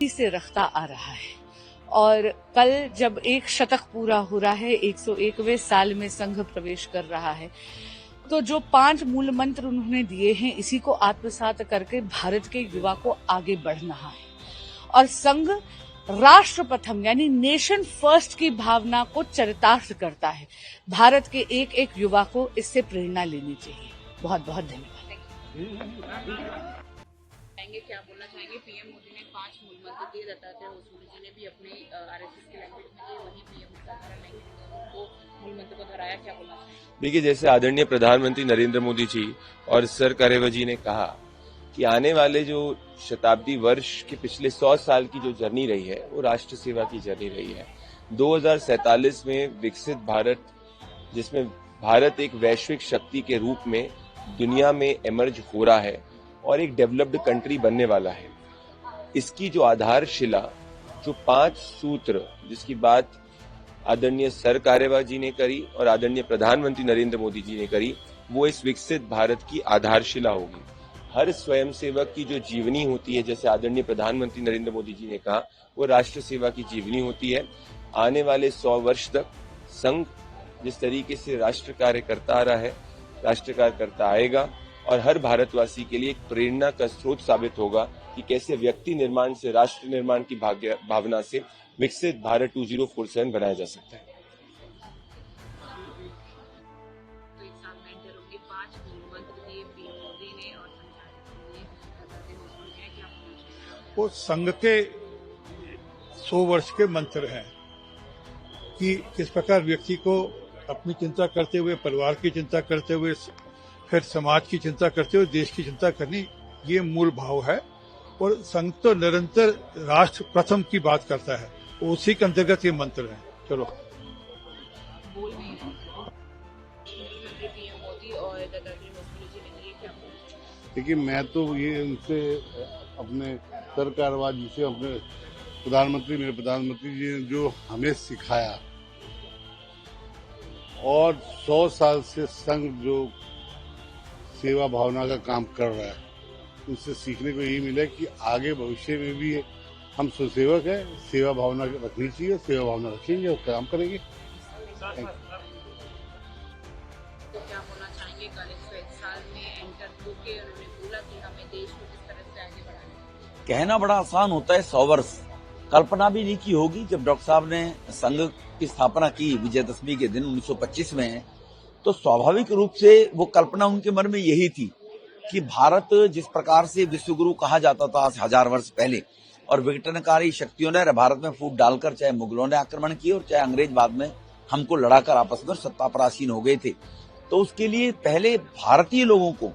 बारीकी से रखता आ रहा है। और कल जब एक शतक पूरा हो रहा है, 101वें साल में संघ प्रवेश कर रहा है, तो जो 5 मूल मंत्र उन्होंने दिए हैं, इसी को आत्मसात करके भारत के युवा को आगे बढ़ना है। और संघ राष्ट्र प्रथम यानी नेशन फर्स्ट की भावना को चरितार्थ करता है। भारत के एक एक युवा को इससे प्रेरणा लेनी चाहिए। बहुत बहुत धन्यवाद। क्या बोलना चाहेंगे? पीएम मोदी ने 5 मूल मंत्र दिए, दत्तात्रेय होसबोले जी ने भी अपने आरएसएस के लैंग्वेज में दिए, वही पीएम को मूल मंत्र को दोहराया। क्या बोलना चाहेंगे? देखिए, जैसे आदरणीय प्रधानमंत्री नरेंद्र मोदी जी और सर कार्यवाह जी ने कहा कि आने वाले जो शताब्दी वर्ष के पिछले 100 साल की जो जर्नी रही है वो राष्ट्र सेवा की जर्नी रही है। 2047 में विकसित भारत, जिसमें भारत एक वैश्विक शक्ति के रूप में दुनिया में इमर्ज हो रहा है और एक डेवलप्ड कंट्री बनने वाला है, इसकी जो आधारशिला, जो 5 सूत्र जिसकी बात आदरणीय सर कार्यवाह जी ने करी और आदरणीय प्रधानमंत्री नरेंद्र मोदी जी ने करी, वो इस विकसित भारत की आधारशिला होगी। हर स्वयंसेवक की जो जीवनी होती है, जैसे आदरणीय प्रधानमंत्री नरेंद्र मोदी जी ने कहा, वो राष्ट्र सेवा की जीवनी होती है। आने वाले 100 वर्ष तक संघ जिस तरीके से राष्ट्र कार्य करता आ रहा है, राष्ट्र कार्य करता आएगा और हर भारतवासी के लिए एक प्रेरणा का स्रोत साबित होगा कि कैसे व्यक्ति निर्माण से राष्ट्र निर्माण की भावना से विकसित भारत 2047 बनाया जा सकता है। वो संघ के 100 वर्ष के मंत्र हैं कि किस प्रकार व्यक्ति को अपनी चिंता करते हुए, परिवार की चिंता करते हुए, फिर समाज की चिंता करते हुए देश की चिंता करनी, ये मूल भाव है। और संघ तो निरंतर राष्ट्र प्रथम की बात करता है, उसी के अंतर्गत ये मंत्र है। चलो, देखिए, मैं तो ये उनसे अपने सर कार्यवाह जी से, अपने मेरे प्रधानमंत्री जी ने जो हमें सिखाया और 100 साल से संघ जो सेवा भावना का काम कर रहा है, उनसे सीखने को यही मिला कि आगे भविष्य में भी हम सुसेवक हैं, सेवा भावना रखनी चाहिए, सेवा भावना रखेंगे और काम करेंगे। तो क्या बोलना चाहेंगे? कल 101 साल में एंटर होकर उन्होंने बोला कि हमें देश को किस तरह से आगे बढ़ाना है। कहना बड़ा आसान होता है, 100 वर्ष कल्पना भी नहीं की होगी। जब डॉक्टर साहब ने संघ की स्थापना की विजयदशमी के दिन 1925 में, तो स्वाभाविक रूप से वो कल्पना उनके मन में यही थी कि भारत जिस प्रकार से विश्वगुरु कहा जाता था आज 1000 वर्ष पहले, और विघटनकारी शक्तियों ने भारत में फूट डालकर, चाहे मुगलों ने आक्रमण किए और चाहे अंग्रेज बाद में हमको लड़ाकर आपस में सत्ता पर आसीन हो गए थे, तो उसके लिए पहले भारतीय लोगों को,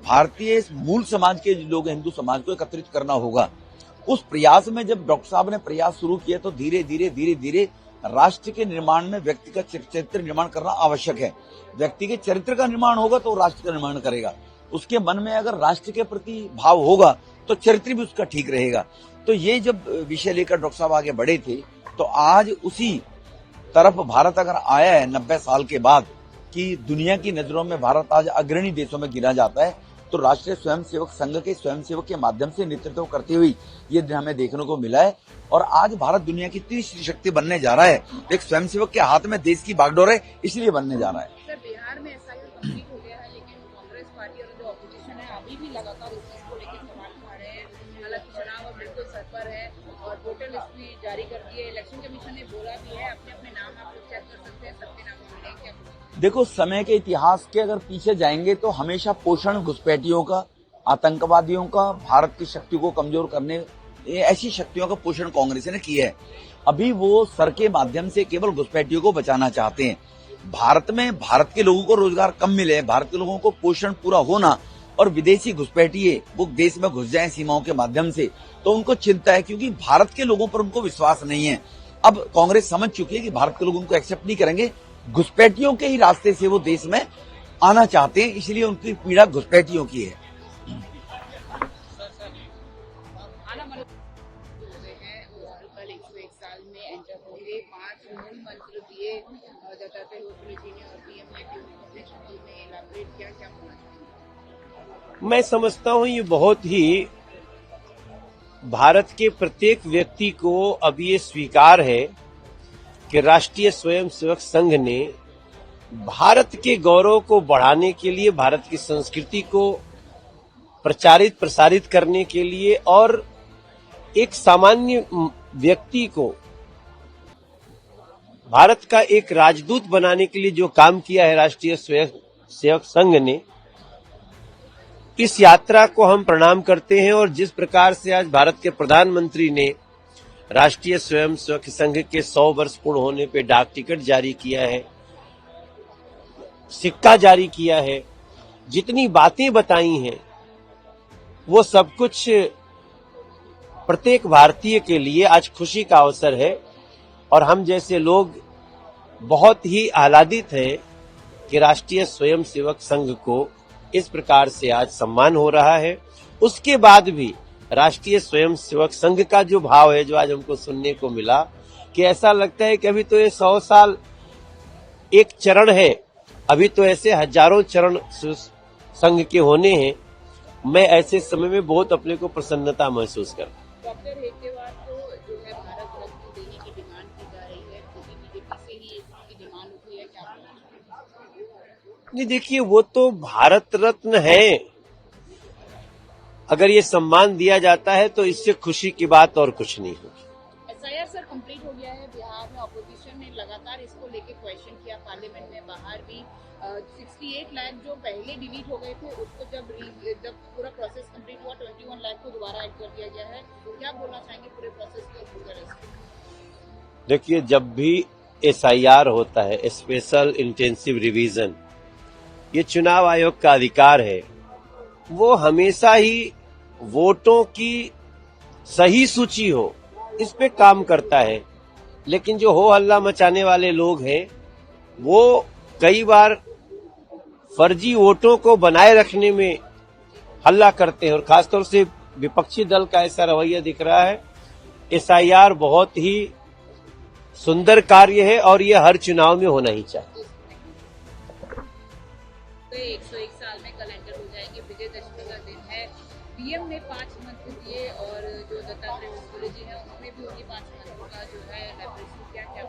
भारतीय मूल समाज के लोग, हिंदू समाज को एकत्रित करना होगा। उस प्रयास में जब डॉक्टर साहब ने प्रयास शुरू किया, तो धीरे धीरे राष्ट्र के निर्माण में व्यक्ति का चरित्र निर्माण करना आवश्यक है। व्यक्ति के चरित्र का निर्माण होगा तो राष्ट्र का निर्माण करेगा। उसके मन में अगर राष्ट्र के प्रति भाव होगा तो चरित्र भी उसका ठीक रहेगा। तो ये जब विषय लेकर डॉक्टर साहब आगे बढ़े थे, तो आज उसी तरफ भारत अगर आया है 90 साल के बाद, कि दुनिया की नजरों में भारत आज अग्रणी देशों में गिना जाता है, तो राष्ट्रीय स्वयंसेवक संघ के स्वयंसेवक के माध्यम से नेतृत्व करते हुए ये हमें देखने को मिला है। और आज भारत दुनिया की तीसरी शक्ति बनने जा रहा है। एक स्वयंसेवक के हाथ में देश की बागडोर है, इसलिए बनने जा रहा है। सर, बिहार में ऐसा कंप्लीट हो गया है, लेकिन कांग्रेस पार्टी और जो ऑपोजिशन है अभी भी लगातार इस चीज को लेकर सवाल उठा रहे हैं। हालांकि चुनाव अब बिल्कुल सर पर है और वोटर लिस्ट भी जारी कर दी है। इलेक्शन कमीशन ने बोला भी है अपने अपने नाम आप लोग चेक कर सकते हैं, सबके नाम मिलेंगे। क्या देखो, समय के इतिहास के अगर पीछे जाएंगे तो हमेशा पोषण घुसपैठियों का, आतंकवादियों का, भारत की शक्ति को कमजोर करने, ऐसी शक्तियों का पोषण कांग्रेस ने किया है। अभी वो सर के माध्यम से केवल घुसपैठियों को बचाना चाहते हैं। भारत में भारत के लोगों को रोजगार कम मिले, भारत के लोगों को पोषण पूरा होना, और विदेशी घुसपैठिए वो देश में घुस जाएं सीमाओं के माध्यम से, तो उनको चिंता है, क्योंकि भारत के लोगों पर उनको विश्वास नहीं है। अब कांग्रेस समझ चुकी है कि भारत के लोग उनको एक्सेप्ट नहीं करेंगे, घुसपैठियों के ही रास्ते से वो देश में आना चाहते हैं, इसलिए उनकी पीड़ा घुसपैठियों की है। मैं समझता हूँ ये बहुत ही भारत के प्रत्येक व्यक्ति को अब ये स्वीकार है कि राष्ट्रीय स्वयंसेवक संघ ने भारत के गौरव को बढ़ाने के लिए, भारत की संस्कृति को प्रचारित प्रसारित करने के लिए और एक सामान्य व्यक्ति को भारत का एक राजदूत बनाने के लिए जो काम किया है राष्ट्रीय स्वयंसेवक संघ ने, इस यात्रा को हम प्रणाम करते हैं। और जिस प्रकार से आज भारत के प्रधानमंत्री ने राष्ट्रीय स्वयंसेवक संघ के 100 वर्ष पूर्ण होने पे डाक टिकट जारी किया है, सिक्का जारी किया है, जितनी बातें बताई हैं वो सब कुछ प्रत्येक भारतीय के लिए आज खुशी का अवसर है। और हम जैसे लोग बहुत ही आह्लादित हैं कि राष्ट्रीय स्वयंसेवक संघ को इस प्रकार से आज सम्मान हो रहा है। उसके बाद भी राष्ट्रीय स्वयंसेवक संघ का जो भाव है, जो आज हमको सुनने को मिला, कि ऐसा लगता है कि अभी तो ये 100 साल एक चरण है, अभी तो ऐसे हजारों चरण संघ के होने हैं। मैं ऐसे समय में बहुत अपने को प्रसन्नता महसूस करता हूं। डॉक्टर हेडगेवार को जो है भारत रत्न देने की डिमांड की जा रही है, क्योंकि बीजेपी से ही इसकी डिमांड उठी है, क्या नहीं, देखिए वो तो भारत रत्न है, अगर ये सम्मान दिया जाता है तो इससे खुशी की बात और कुछ नहीं होगी। एसआईआर सर कंप्लीट हो गया है बिहार में। ऑपोजिशन ने लगातार इसको लेके क्वेश्चन किया, पार्लियामेंट में बाहर भी। 68 लाख जो पहले डिलीट हो गए थे उसको जब पूरा प्रोसेस कंप्लीट हुआ 21 लाख को दोबारा ऐड कर दिया गया है। क्या बोलना चाहेंगे पूरे प्रोसेस को पूरी तरह से? देखिए, जब भी एसआईआर होता है, स्पेशल इंटेंसिव रिवीजन, ये चुनाव आयोग का अधिकार है। वो हमेशा ही वोटों की सही सूची हो इस पे काम करता है। लेकिन जो हो हल्ला मचाने वाले लोग हैं वो कई बार फर्जी वोटों को बनाए रखने में हल्ला करते हैं और खासतौर से विपक्षी दल का ऐसा रवैया दिख रहा है। एसआईआर बहुत ही सुंदर कार्य है और ये हर चुनाव में होना ही चाहिए। 101 साल में कल एंटर हो जाएंगे, विजयदशमी का दिन है। पीएम ने 5 मंत्र दिए और जो दत्तात्रेय भोसले जी हैं उन्होंने भी उन्हीं 5 मंत्रों का जो है रेफरेंस किया। क्या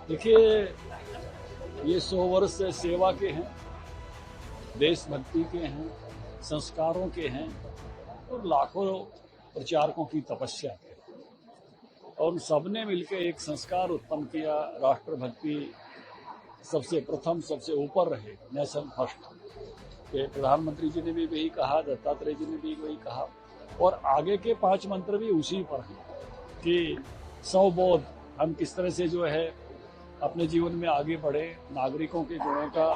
देखिए, ये 100 वर्ष सेवा के हैं, देशभक्ति के हैं, संस्कारों के हैं और लाखों प्रचारकों की तपस्या के। और सबने मिलकर एक संस्कार उत्पन्न किया, राष्ट्रभक्ति सबसे प्रथम, सबसे ऊपर रहे, नेशन फर्स्ट। ये प्रधानमंत्री जी ने भी वही कहा, दत्तात्रेय जी ने भी वही कहा और आगे के 5 मंत्र भी उसी पर हैं कि 100 बोध हम किस तरह से जो है अपने जीवन में आगे बढ़े, नागरिकों के गुणों का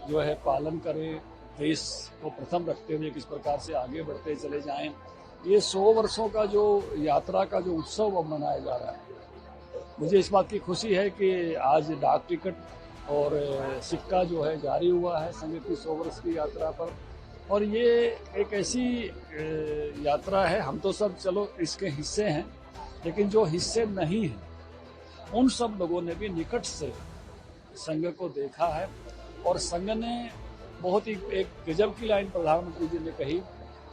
जो है पालन करें, देश को प्रथम रखते हुए किस प्रकार से आगे बढ़ते चले जाएं। ये 100 वर्षों का जो यात्रा का जो उत्सव अब मनाया जा रहा है, मुझे इस बात की खुशी है कि आज डाक टिकट और सिक्का जो है जारी हुआ है संघ की 100 वर्ष की यात्रा पर। और ये एक ऐसी यात्रा है, हम तो सब चलो इसके हिस्से हैं, लेकिन जो हिस्से नहीं हैं उन सब लोगों ने भी निकट से संघ को देखा है। और संघ ने बहुत ही एक गजब की लाइन प्रधानमंत्री जी ने कही,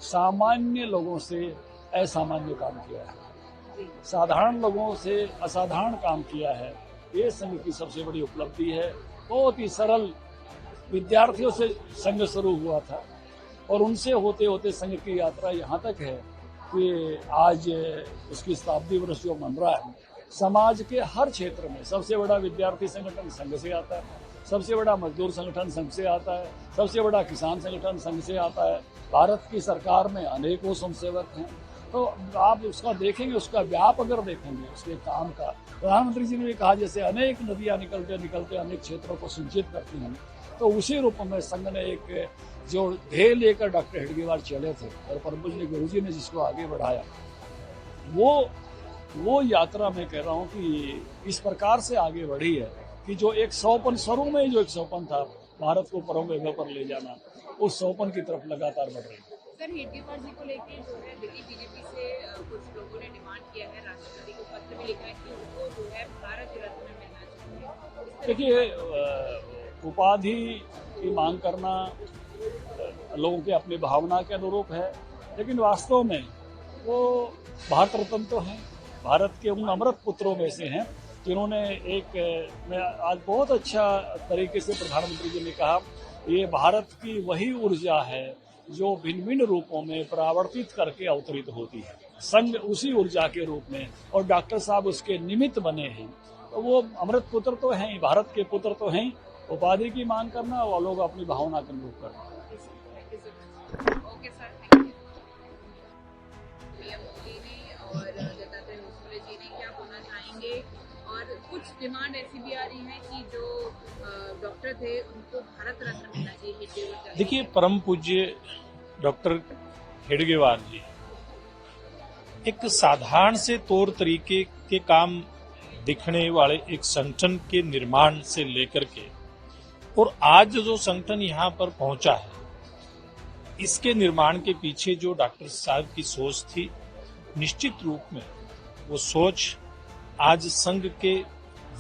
सामान्य लोगों से असामान्य काम किया है, साधारण लोगों से असाधारण काम किया है। ये संघ की सबसे बड़ी उपलब्धि है। बहुत ही सरल विद्यार्थियों से संघ शुरू हुआ था और उनसे होते होते संघ की यात्रा यहाँ तक है कि आज उसकी शताब्दी वर्ष जो मन रहा है, समाज के हर क्षेत्र में सबसे बड़ा विद्यार्थी संगठन संघ से आता है, सबसे बड़ा मजदूर संगठन संघ से आता है, सबसे बड़ा किसान संगठन संघ से आता है। भारत की सरकार में अनेकों स्वयंसेवक हैं। तो आप उसका देखेंगे, उसका व्याप अगर देखेंगे उसके काम का, प्रधानमंत्री जी ने भी कहा जैसे अनेक नदियां निकलते निकलते अनेक क्षेत्रों को सिंचित करती हैं, तो उसी रूप में संघ ने एक जो ध्येय लेकर डॉक्टर हेडगेवार चले थे और परम पूज्य गुरुजी ने जिसको आगे बढ़ाया, वो यात्रा मैं कह रहा हूँ कि इस प्रकार से आगे बढ़ी है कि जो एक 100पन शुरू में जो एक 100पन था भारत को परम वैभव पर ले जाना, उस 100पन की तरफ लगातार बढ़ रही है। सर, हेडगेवार जी को लेकर जो है दिल्ली बीजेपी से कुछ लोगों ने डिमांड किया है, राष्ट्रपति को पत्र में लिखा है कि उनको जो है भारत रत्न मिलना चाहिए। देखिए, उपाधि की मांग करना लोगों के अपनी भावना के अनुरूप है, लेकिन वास्तव में वो भारत रत्न तो हैं, भारत के उन अमृत पुत्रों में से हैं जिन्होंने मैं आज बहुत अच्छा तरीके से प्रधानमंत्री जी ने कहा, ये भारत की वही ऊर्जा है जो भिन्न भिन्न रूपों में परावर्तित करके अवतरित होती है। संघ उसी ऊर्जा के रूप में, और डॉक्टर साहब उसके निमित्त बने हैं। तो वो अमृत पुत्र तो हैं, भारत के पुत्र तो हैं। उपाधि की मांग करना, वो लोग अपनी भावना के अनुरूप करना। Okay sir, thank you. PM Modi ने और दत्तात्रेय होसबले जी ने क्या बोलना चाहेंगे? और कुछ डिमांड ऐसी भी आ रही है कि जो डॉक्टर थे उनको भारत रत्न मिलना चाहिए। देखिए, परम पूज्य डॉक्टर हेडगेवार जी एक साधारण से तौर तरीके के काम दिखने वाले एक संगठन के निर्माण से लेकर के और आज जो संगठन यहाँ पर पहुंचा है, इसके निर्माण के पीछे जो डॉक्टर साहब की सोच थी, निश्चित रूप में वो सोच आज संघ के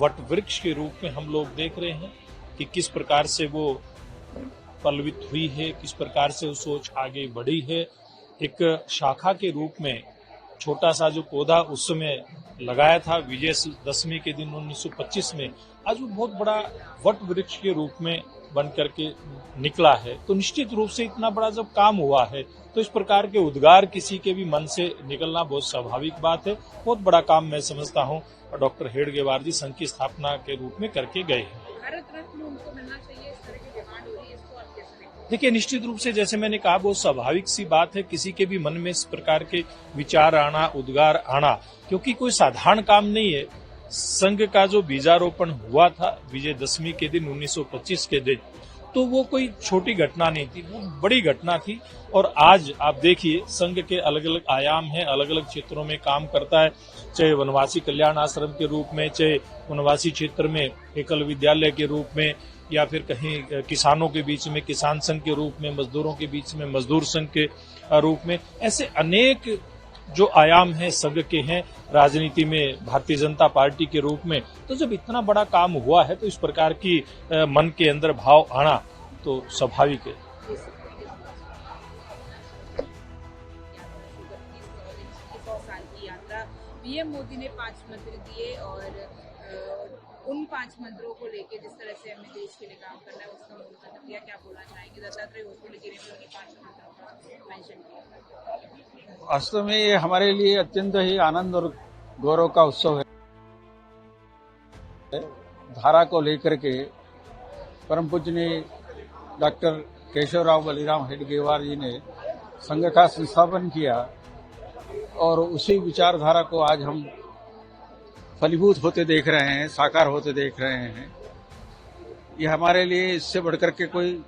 वट वृक्ष के रूप में हम लोग देख रहे हैं कि किस प्रकार से वो पल्लवित हुई है, किस प्रकार से वो सोच आगे बढ़ी है। एक शाखा के रूप में छोटा सा जो पौधा उस समय लगाया था विजयदशमी के दिन 1925 में, आज वो बहुत बड़ा वट वृक्ष के रूप में बन करके निकला है। तो निश्चित रूप से इतना बड़ा जब काम हुआ है तो इस प्रकार के उद्गार किसी के भी मन से निकलना बहुत स्वाभाविक बात है। बहुत बड़ा काम मैं समझता हूँ और डॉक्टर हेडगेवार जी संघ की स्थापना के रूप में करके गए हैं। भारत रत्न उनको मिलना चाहिए, इस तरह की डिमांड हो रही है, इसको आप कैसे देखते हैं? देखिए, निश्चित रूप से जैसे मैंने कहा, बहुत स्वाभाविक सी बात है किसी के भी मन में इस प्रकार के विचार आना, उद्गार आना, क्योंकि कोई साधारण काम नहीं है। संघ का जो बीजारोपण हुआ था विजयदशमी के दिन 1925 के दिन, तो वो कोई छोटी घटना नहीं थी, वो बड़ी घटना थी। और आज आप देखिए, संघ के अलग अलग आयाम हैं, अलग अलग क्षेत्रों में काम करता है, चाहे वनवासी कल्याण आश्रम के रूप में, चाहे वनवासी क्षेत्र में एकल विद्यालय के रूप में, या फिर कहीं किसानों के बीच में किसान संघ के रूप में, मजदूरों के बीच में मजदूर संघ के रूप में। ऐसे अनेक जो आयाम हैं संघ के हैं, राजनीति में भारतीय जनता पार्टी के रूप में। तो जब इतना बड़ा काम हुआ है तो इस प्रकार की मन के अंदर भाव आना तो स्वाभाविक है। पीएम मोदी ने 5 मंत्र दिए और उन 5 मंत्रों को लेके जिस तरह से हमें देश के लिए काम करना है उसका मूल मंत्र दिया, क्या बोलना चाहेंगे? दत्तात्रेय होसबले जी ने भी उन्हीं 5 मंत्रों का मेंशन किया। वास्तव में ये हमारे लिए अत्यंत ही आनंद और गौरव का उत्सव है। धारा को लेकर के परम पूजनीय डॉक्टर केशवराव बलिराम हेडगेवार जी ने संघ का संस्थापन किया और उसी विचारधारा को आज हम फलीभूत होते देख रहे हैं, साकार होते देख रहे हैं। ये हमारे लिए इससे बढ़कर के कोई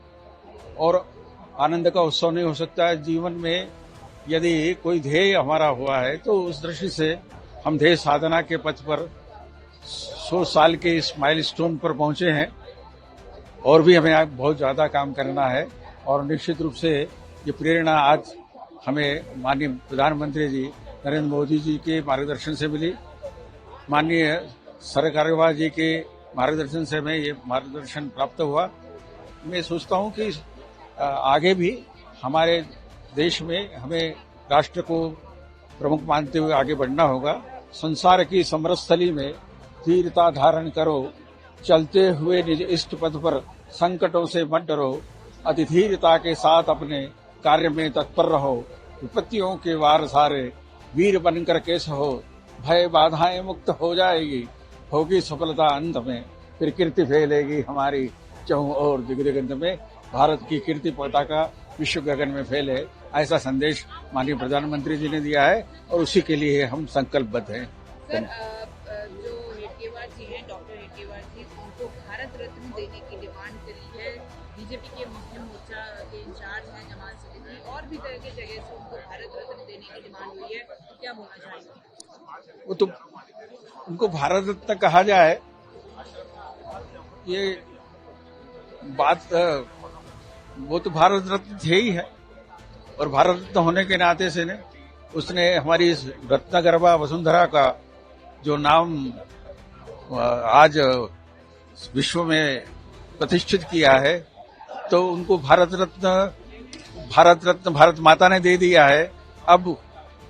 और आनंद का उत्सव नहीं हो सकता है। जीवन में यदि कोई ध्येय हमारा हुआ है तो उस दृष्टि से हम ध्येय साधना के पथ पर 100 साल के इस माइलस्टोन पर पहुंचे हैं और भी हमें बहुत ज्यादा काम करना है। और निश्चित रूप से ये प्रेरणा आज हमें माननीय प्रधानमंत्री जी नरेंद्र मोदी जी के मार्गदर्शन से मिली, माननीय सरकार्यवाह जी के मार्गदर्शन से हमें ये मार्गदर्शन प्राप्त हुआ। मैं सोचता हूं कि आगे भी हमारे देश में हमें राष्ट्र को प्रमुख मानते हुए आगे बढ़ना होगा। संसार की समरस्थली में धीरता धारण करो, चलते हुए निज इष्ट पथ पर संकटों से मत डरो, अति धीरता के साथ अपने कार्य में तत्पर रहो, विपत्तियों के वार सारे वीर बनकर के सहो, भय बाधाएं मुक्त हो जाएगी, होगी सफलता अंत में, फिर कीर्ति फैलेगी हमारी चहुं ओर दिग्गज में, भारत की कीर्ति पताका विश्व गगन में फैले, ऐसा संदेश माननीय प्रधानमंत्री जी ने दिया है और उसी के लिए हम संकल्पबद्ध हैं। सर, जो हेडगेवार जी हैं, डॉक्टर हेडगेवार जी, उनको भारत रत्न देने की डिमांड करी है। बीजेपी के मुस्लिम मोर्चा के इंचार्ज हैं जमाल सलीम, और भी तरह की जगह से उनको भारत रत्न देने की डिमांड हुई है, क्या बोलना चाहेंगे? वो तो उनको भारत रत्न कहा जाए, ये बात वो तो भारत रत्न थे ही है और भारत रत्न होने के नाते से ने उसने हमारी इस रत्नगर्भा वसुंधरा का जो नाम आज विश्व में प्रतिष्ठित किया है, तो उनको भारत रत्न भारत माता ने दे दिया है। अब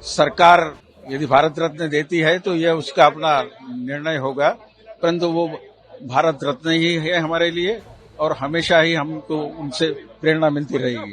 सरकार यदि भारत रत्न देती है तो यह उसका अपना निर्णय होगा, परंतु वो भारत रत्न ही है हमारे लिए और हमेशा ही हमको उनसे प्रेरणा मिलती रहेगी।